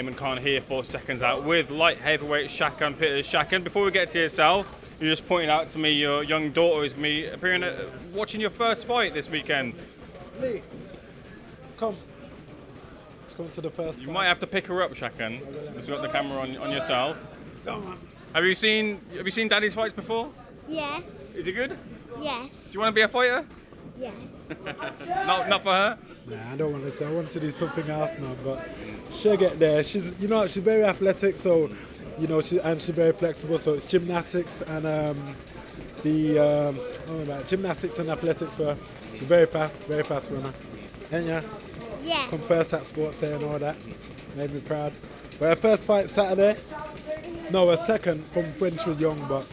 Damon Khan here for Seconds Out with light heavyweight Shakan Pitters. Shakan, before we get to yourself, you just pointed out to me your young daughter is going to be appearing watching your first fight this weekend. Lee, come. Let's go into the first You fight. might have to pick her up, Shakan. You've got the camera on yourself. Come on. Have you seen Daddy's fights before? Yes. Is he good? Do Yes. you want to be a fighter? Yes. Not for her? Nah, I don't want to. I want to do something else now, but she'll get there. She's very athletic, so she's very flexible. So it's gymnastics and gymnastics and athletics for her. She's very fast runner. Ain't ya? Yeah. Come first at sports day and all that. Made me proud. But her first fight Saturday. No, her second from when she was young, but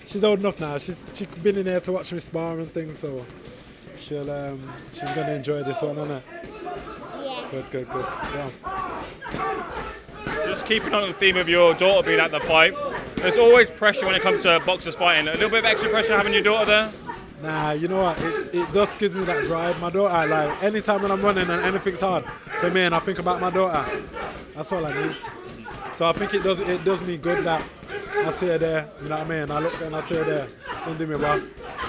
she's old enough now. She's been in here to watch me spar and things, so she's gonna enjoy this one, isn't it? Yeah. Good. Yeah. Just keeping on the theme of your daughter being at the fight, there's always pressure when it comes to boxers fighting. A little bit of extra pressure having your daughter there? Nah, you know what? It just gives me that drive. My daughter, like, anytime when I'm running and anything's hard for me and I think about my daughter, that's all I need. So I think it does me good that I see her there, you know what I mean? I look there and I see her there. It's going to do me well.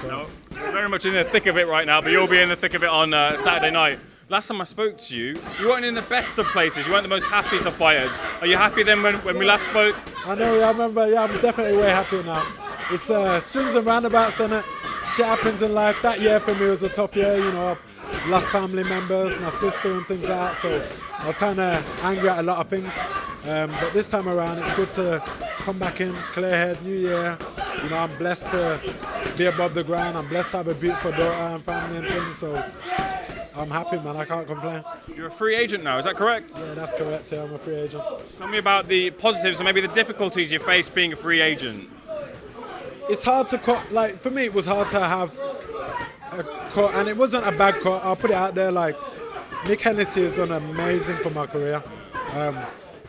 So. No, we're very much in the thick of it right now, but you'll be in the thick of it on Saturday night. Last time I spoke to you, you weren't in the best of places. You weren't the most happiest of fighters. Are you happy then when we last spoke? I know, yeah, I remember. Yeah, I'm definitely way happy now. It's swings and roundabouts, and shit happens in life. That year for me was a tough year, I've lost family members, my sister and things like that, so I was kind of angry at a lot of things. But this time around, it's good to come back in, clear head, new year. I'm blessed to be above the ground. I'm blessed to have a beautiful daughter and family and things, so I'm happy, man. I can't complain. You're a free agent now, is that correct? Yeah, that's correct. Yeah, I'm a free agent. Tell me about the positives and maybe the difficulties you face being a free agent. It's hard to cut. Like, for me, it was hard to have a cut, and it wasn't a bad cut. I'll put it out there. Like, Nick Hennessy has done amazing for my career.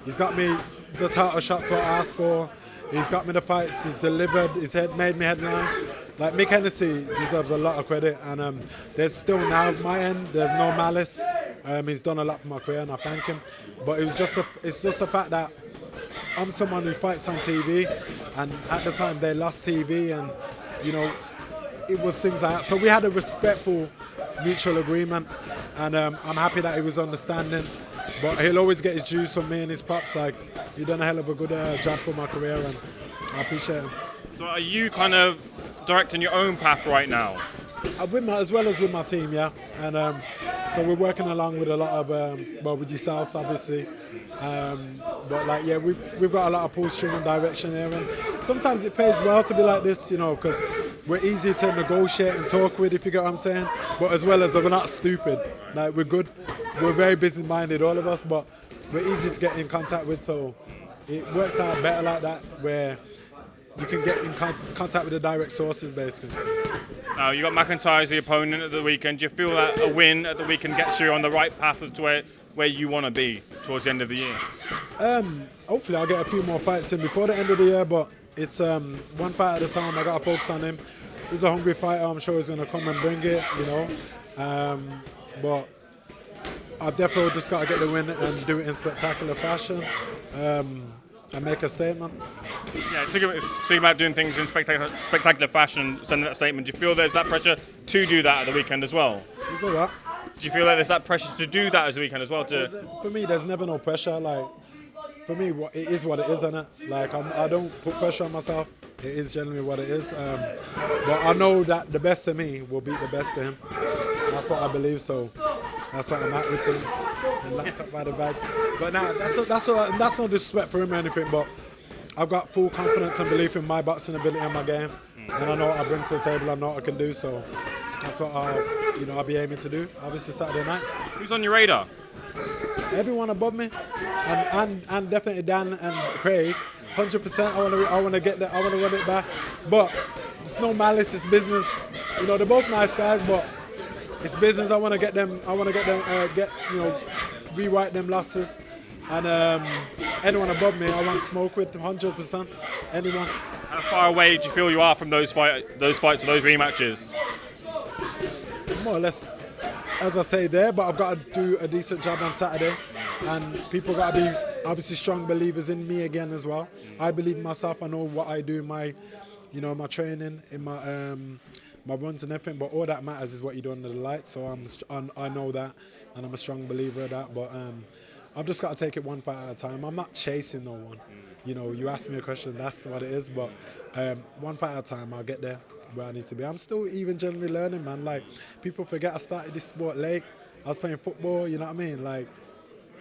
He's got me the title shots what I asked for. He's got me the fights. He's delivered. He's made me headline. Like, Mick Hennessy deserves a lot of credit, and there's still now my end. There's no malice. He's done a lot for my career, and I thank him. But it's just the fact that I'm someone who fights on TV, and at the time they lost TV, and it was things like that. So we had a respectful, mutual agreement, and I'm happy that he was understanding. But he'll always get his dues from me and his props. Like, you've done a hell of a good job for my career, and I appreciate him. So are you kind of directing your own path right now? As well as with my team, yeah. And so we're working along with a lot of, with yourselves, obviously. But like, yeah, we've got a lot of pull string and direction here. And sometimes it pays well to be like this, because we're easy to negotiate and talk with, if you get what I'm saying. But as well as we're not stupid. Like, we're good. We're very busy-minded, all of us, but we're easy to get in contact with. So it works out better like that, where you can get in contact with the direct sources, basically. Now, you got McIntyre as the opponent at the weekend. Do you feel that a win at the weekend gets you on the right path to where you want to be towards the end of the year? Hopefully I'll get a few more fights in before the end of the year, but it's one fight at a time. I got to focus on him. He's a hungry fighter. I'm sure he's going to come and bring it, but I've definitely just got to get the win and do it in spectacular fashion. And make a statement. Yeah, speaking about doing things in spectacular fashion, sending that statement, do you feel there's that pressure to do that at the weekend as well? Is there what? Do you feel like there's that pressure to do that as the weekend as well? For me, there's never no pressure. Like, for me, it is what it is, isn't it? Like, I don't put pressure on myself. It is generally what it is. But I know that the best of me will beat the best of him. That's what I believe, so that's what I'm at with things. And laptop by the bag. But nah, that's no disrespect for him or anything, but I've got full confidence and belief in my boxing ability and my game. And I know what I bring to the table, I know what I can do, so that's what I'll be aiming to do, obviously Saturday night. Who's on your radar? Everyone above me, and definitely Dan and Craig. 100%. I want to get that. I want to run it back. But it's no malice. It's business. They're both nice guys, but it's business. I want to get them. Rewrite them losses. And anyone above me, I want smoke with 100%. Anyone. How far away do you feel you are from those fights or those rematches? More or less, as I say there, but I've got to do a decent job on Saturday, and people got to be obviously strong believers in me again as well. I believe in myself. I know what I do in my, my training, in my runs and everything. But all that matters is what you do under the lights. So I know that, and I'm a strong believer of that. But I've just got to take it one fight at a time. I'm not chasing no one. You ask me a question, that's what it is. But one fight at a time, I'll get there where I need to be. I'm still even generally learning, man. Like, people forget I started this sport late. I was playing football, you know what I mean? Like,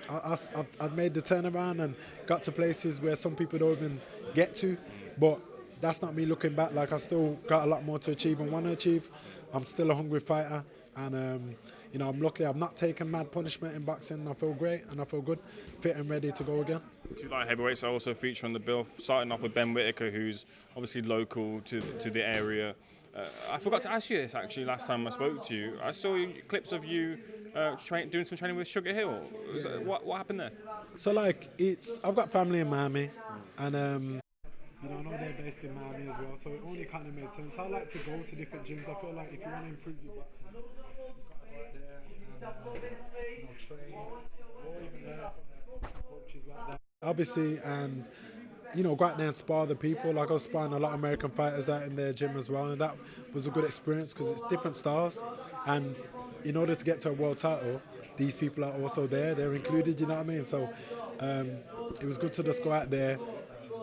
I've made the turnaround and got to places where some people don't even get to. But that's not me looking back. Like, I still got a lot more to achieve and want to achieve. I'm still a hungry fighter. And, I'm lucky I've not taken mad punishment in boxing. I feel great and I feel good, fit and ready to go again. 2 light heavyweights also feature on the bill, starting off with Ben Whittaker, who's obviously local to the area. I forgot to ask you this actually last time I spoke to you. I saw clips of you doing some training with Sugar Hill. What happened there? So like, I've got family in Miami, and I know they're based in Miami as well, so it only kind of made sense. I like to go to different gyms. I feel like if you want to improve your boxing, you've got to go out there and train, or even learn from coaches like that. Obviously, and go out there and spar the people. Like, I was sparring a lot of American fighters out in their gym as well, and that was a good experience because it's different styles. And in order to get to a world title, these people are also there. They're included, you know what I mean? So it was good to just go out there.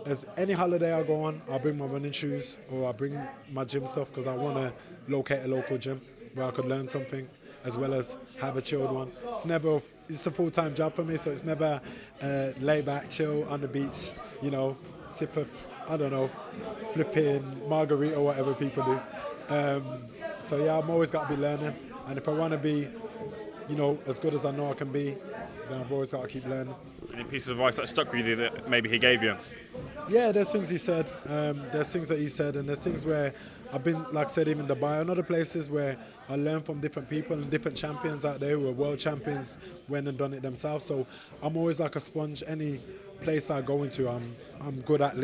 As any holiday I go on, I'll bring my running shoes or I'll bring my gym stuff because I want to locate a local gym where I could learn something as well as have a chilled one. It's a full-time job for me, so it's never lay back, chill on the beach, sip a, I don't know, flipping margarita or whatever people do. So yeah, I'm always got to be learning, and if I want to be, as good as I know I can be, then I've always got to keep learning. Any pieces of advice that stuck with you that maybe he gave you? Yeah, there's things he said. There's things that he said, and there's things where I've been, like I said, even Dubai and other places where I learn from different people and different champions out there who are world champions, went and done it themselves. So I'm always like a sponge. Any place I go into, I'm good at.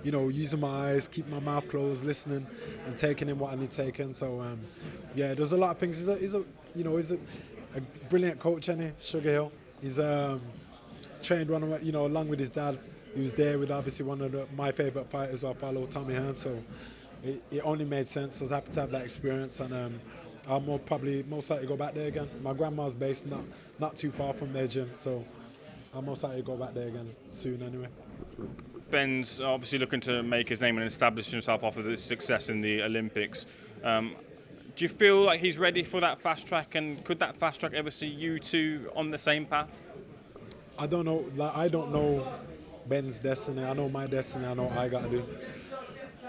Using my eyes, keep my mouth closed, listening, and taking in what I need taken. So yeah, there's a lot of things. He's a brilliant coach, isn't he? Sugar Hill. He's trained one of, along with his dad. He was there with obviously one of my favourite fighters I follow, Tommy Hearn. So it only made sense. I was happy to have that experience, and I'll most likely go back there again. My grandma's based not too far from their gym, so I'll most likely go back there again soon anyway. Ben's obviously looking to make his name and establish himself off of this success in the Olympics. Do you feel like he's ready for that fast track, and could that fast track ever see you two on the same path? I don't know. I don't know Ben's destiny. I know my destiny. I know what I got to do.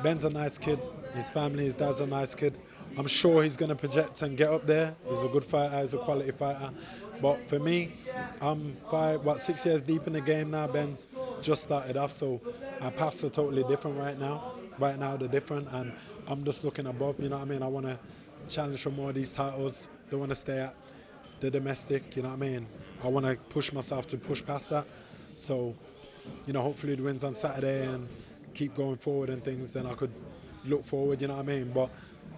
Ben's a nice kid. His family, his dad's a nice kid. I'm sure he's going to project and get up there. He's a good fighter. He's a quality fighter. But for me, I'm 6 years deep in the game now. Ben's just started off, so our paths are totally different right now. Right now they're different, and I'm just looking above. You know what I mean? I want to challenge for more of these titles. Don't want to stay at the domestic. You know what I mean? I want to push myself to push past that. So, hopefully the wins on Saturday and keep going forward and things. Then I could look forward. You know what I mean? But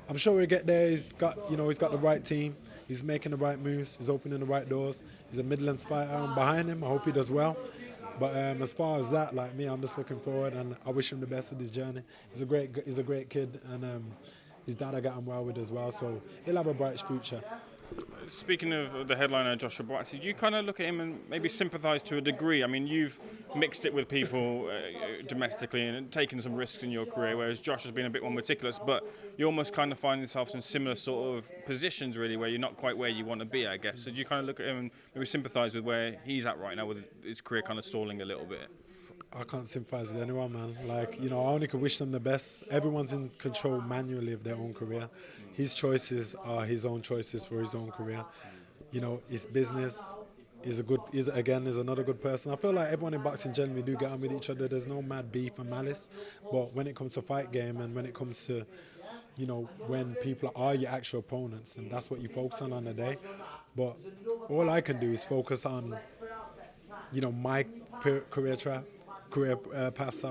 I'm sure we'll get there. He's got the right team. He's making the right moves. He's opening the right doors. He's a Midlands fighter. I'm behind him. I hope he does well. But as far as that, like me, I'm just looking forward, and I wish him the best with his journey. He's a great kid, and his dad I got on well with as well. So he'll have a bright future. Speaking of the headliner, Joshua BUATSI, do you kind of look at him and maybe sympathise to a degree? I mean, you've mixed it with people domestically and taken some risks in your career, whereas Josh has been a bit more meticulous, but you almost kind of find yourself in similar sort of positions, really, where you're not quite where you want to be, I guess. So do you kind of look at him and maybe sympathise with where he's at right now, with his career kind of stalling a little bit? I can't sympathise with anyone, man. Like, I only could wish them the best. Everyone's in control manually of their own career. His choices are his own choices for his own career. His business is another good person. I feel like everyone in boxing generally do get on with each other. There's no mad beef and malice. But when it comes to fight game and when it comes to, when people are your actual opponents, and that's what you focus on the day. But all I can do is focus on, my career path.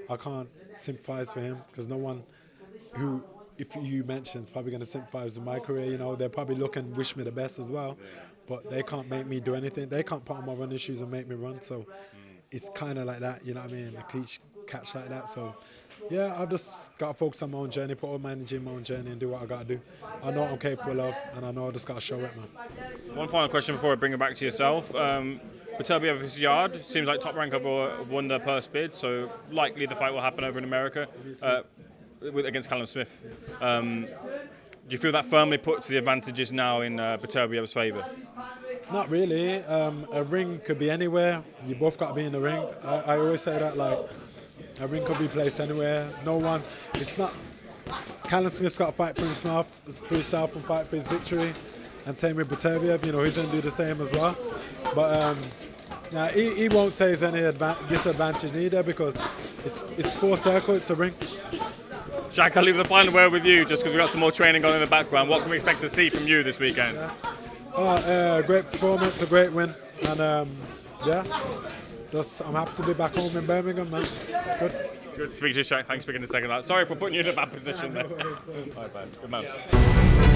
I can't sympathise for him because no one who, if you mention, is probably going to sympathise with my career. They're probably wish me the best as well. but they can't make me do anything. They can't put on my running shoes and make me run. So it's kind of like that, you know what I mean? A cleach catch like that. So yeah, I've just got to focus on my own journey, put all my energy in my own journey and do what I got to do. I know what I'm capable of, and I know I just got to show it, man. One final question before I bring it back to yourself. Beterbiev versus Yard, seems like Top Rank have won their first bid, so likely the fight will happen over in America against Callum Smith. Do you feel that firmly puts the advantages now in Beterbiev's favour? Not really. A ring could be anywhere. You both got to be in the ring. I always say that, like, a ring could be placed anywhere. No one. It's not. Callum Smith's got to fight for himself and fight for his victory. And same with Beterbiev. You know, he's going to do the same as well. But now he won't say there's any disadvantage neither because it's 4 circles. It's a ring. Shaq, I'll leave the final word with you just because we've got some more training going in the background. What can we expect to see from you this weekend? Great performance, a great win, and yeah, I'm happy to be back home in Birmingham, man. Good. Good to speak to you, Shaq. Thanks for speaking to SecondsOut. Sorry for putting you in a bad position there. Good man.